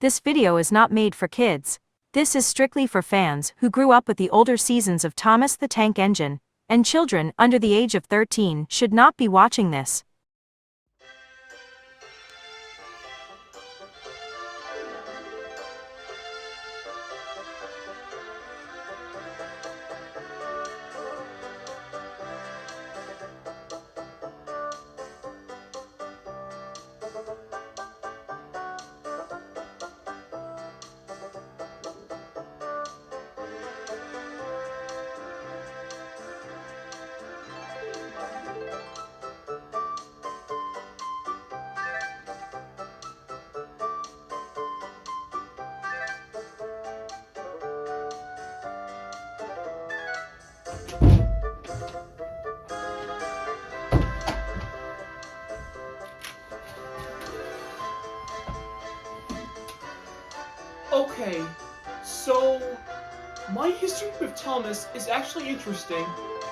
This video is not made for kids. This is strictly for fans who grew up with the older seasons of Thomas the Tank Engine, and children under the age of 13 should not be watching this. Okay, so my history with Thomas is actually interesting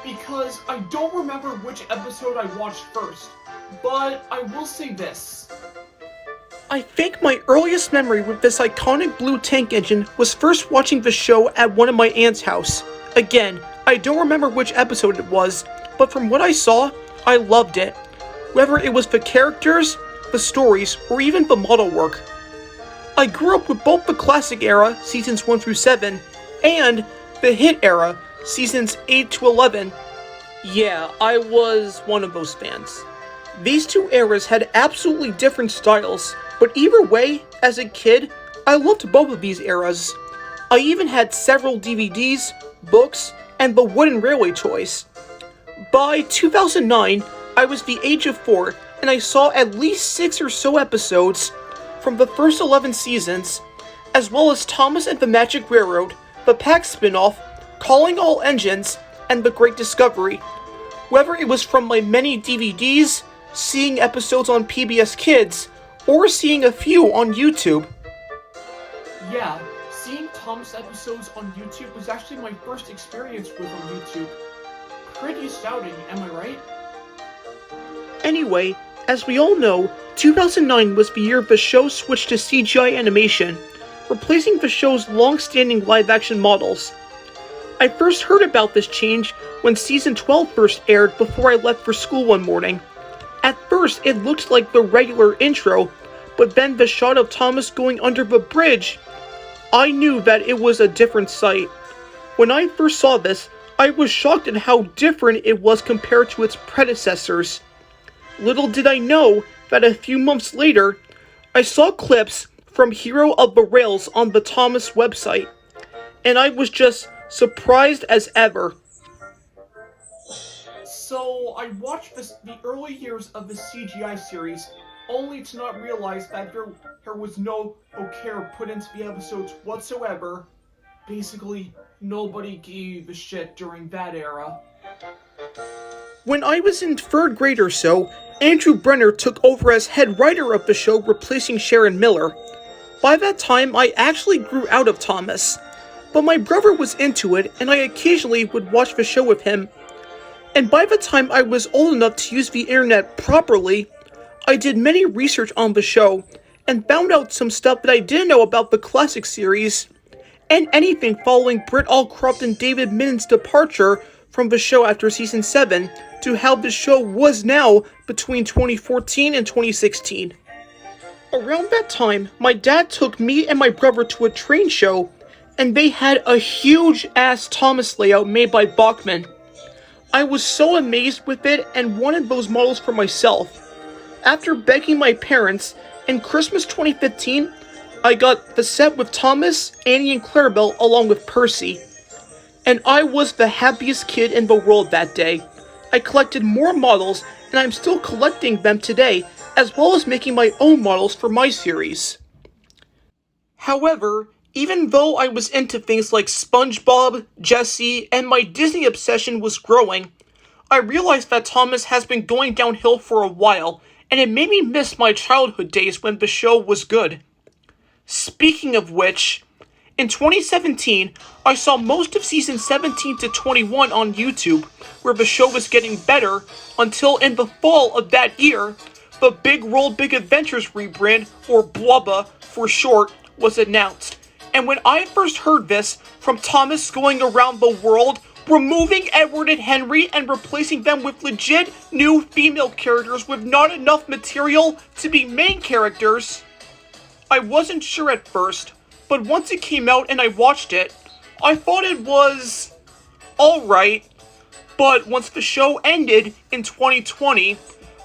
because I don't remember which episode I watched first, but I will say this. I think my earliest memory with this iconic blue tank engine was first watching the show at one of my aunt's house. Again, I don't remember which episode it was, but from what I saw, I loved it. Whether it was the characters, the stories, or even the model work. I grew up with both the classic era, seasons 1 through 7, and the hit era, seasons 8 to 11. Yeah, I was one of those fans. These two eras had absolutely different styles, but either way, as a kid, I loved both of these eras. I even had several DVDs, books, and the wooden railway toys. By 2009, I was the age of 4, and I saw at least 6 or so episodes from the first 11 seasons, as well as Thomas and the Magic Railroad, the Pack spin-off, Calling All Engines, and The Great Discovery. Whether it was from my many DVDs, seeing episodes on PBS Kids, or seeing a few on YouTube. Yeah, seeing Thomas episodes on YouTube was actually my first experience with on YouTube. Pretty astounding, am I right? Anyway, as we all know, 2009 was the year the show switched to CGI animation, replacing the show's long-standing live-action models. I first heard about this change when season 12 first aired before I left for school one morning. At first, it looked like the regular intro, but then the shot of Thomas going under the bridge, I knew that it was a different sight. When I first saw this, I was shocked at how different it was compared to its predecessors. Little did I know that a few months later, I saw clips from Hero of the Rails on the Thomas website, and I was just surprised as ever. So I watched the early years of the CGI series, only to not realize that there was no care put into the episodes whatsoever. Basically, nobody gave a shit during that era. When I was in 3rd grade or so, Andrew Brenner took over as head writer of the show, replacing Sharon Miller. By that time, I actually grew out of Thomas, but my brother was into it, and I occasionally would watch the show with him. And by the time I was old enough to use the internet properly, I did many research on the show, and found out some stuff that I didn't know about the classic series, and anything following Britt Allcroft and David Minn's departure from the show after season 7, to how the show was now between 2014 and 2016. Around that time, my dad took me and my brother to a train show, and they had a huge-ass Thomas layout made by Bachmann. I was so amazed with it and wanted those models for myself. After begging my parents, in Christmas 2015, I got the set with Thomas, Annie, and Clarabelle along with Percy. And I was the happiest kid in the world that day. I collected more models, and I'm still collecting them today, as well as making my own models for my series. However, even though I was into things like SpongeBob, Jessie, and my Disney obsession was growing, I realized that Thomas has been going downhill for a while, and it made me miss my childhood days when the show was good. Speaking of which, in 2017, I saw most of season 17 to 21 on YouTube, where the show was getting better, until in the fall of that year, the Big Roll Big Adventures rebrand, or BWABA for short, was announced. And when I first heard this from Thomas going around the world, removing Edward and Henry and replacing them with legit new female characters with not enough material to be main characters, I wasn't sure at first, but once it came out and I watched it, I thought it was alright. But once the show ended in 2020,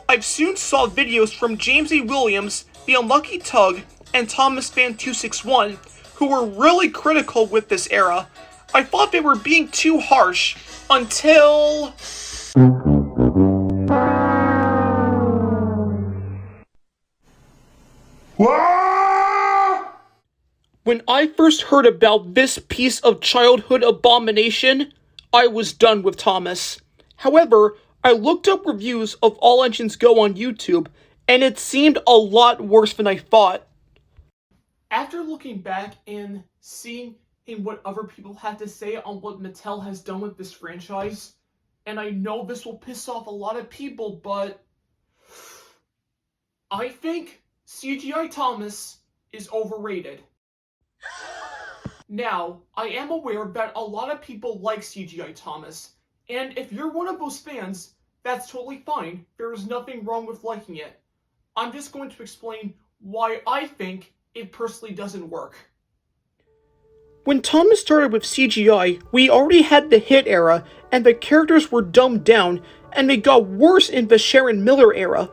I've soon saw videos from James A. Williams, The Unlucky Tug, and Thomas Fan 261, who were really critical with this era. I thought they were being too harsh, until... When I first heard about this piece of childhood abomination, I was done with Thomas. However, I looked up reviews of All Engines Go on YouTube, and it seemed a lot worse than I thought. After looking back and seeing what other people had to say on what Mattel has done with this franchise, and I know this will piss off a lot of people, but I think CGI Thomas is overrated. Now, I am aware that a lot of people like CGI Thomas, and if you're one of those fans, that's totally fine. There is nothing wrong with liking it. I'm just going to explain why I think it personally doesn't work. When Thomas started with CGI, we already had the hit era, and the characters were dumbed down, and they got worse in the Sharon Miller era.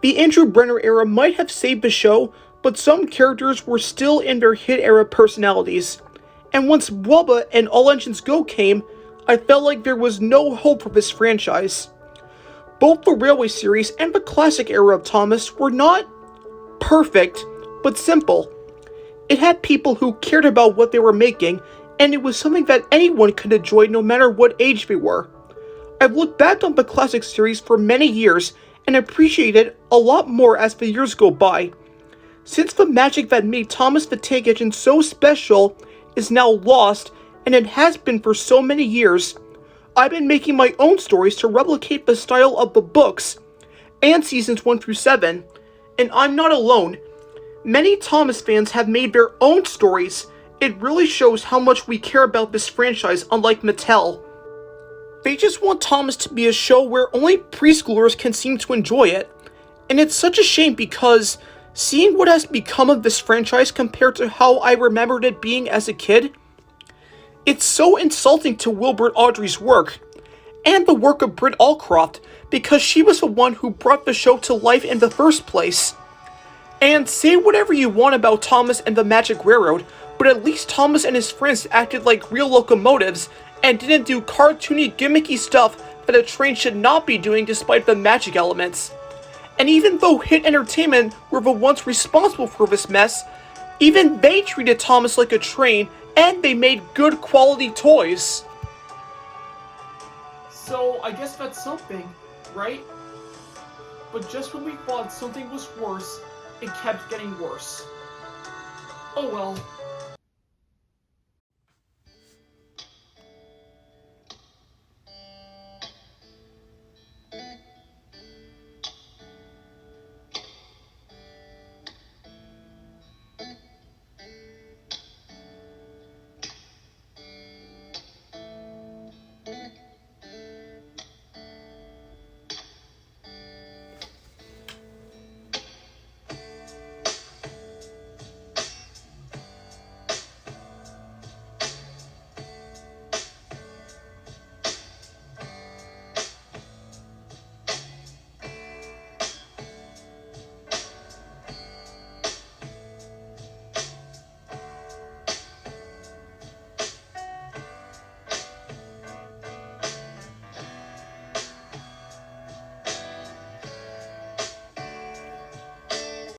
The Andrew Brenner era might have saved the show, but some characters were still in their hit era personalities. And once Wubba and All Engines Go came, I felt like there was no hope for this franchise. Both the Railway series and the classic era of Thomas were not perfect, but simple. It had people who cared about what they were making, and it was something that anyone could enjoy no matter what age they were. I've looked back on the classic series for many years and appreciate it a lot more as the years go by. Since the magic that made Thomas the Tank Engine so special is now lost, and it has been for so many years, I've been making my own stories to replicate the style of the books and seasons 1 through 7, and I'm not alone. Many Thomas fans have made their own stories. It really shows how much we care about this franchise, unlike Mattel. They just want Thomas to be a show where only preschoolers can seem to enjoy it. And it's such a shame because seeing what has become of this franchise compared to how I remembered it being as a kid, it's so insulting to Wilbert Awdry's work, and the work of Britt Allcroft, because she was the one who brought the show to life in the first place. And say whatever you want about Thomas and the Magic Railroad, but at least Thomas and his friends acted like real locomotives and didn't do cartoony, gimmicky stuff that a train should not be doing despite the magic elements. And even though Hit Entertainment were the ones responsible for this mess, even they treated Thomas like a train, and they made good quality toys. So, I guess that's something, right? But just when we thought something was worse, it kept getting worse. Oh well.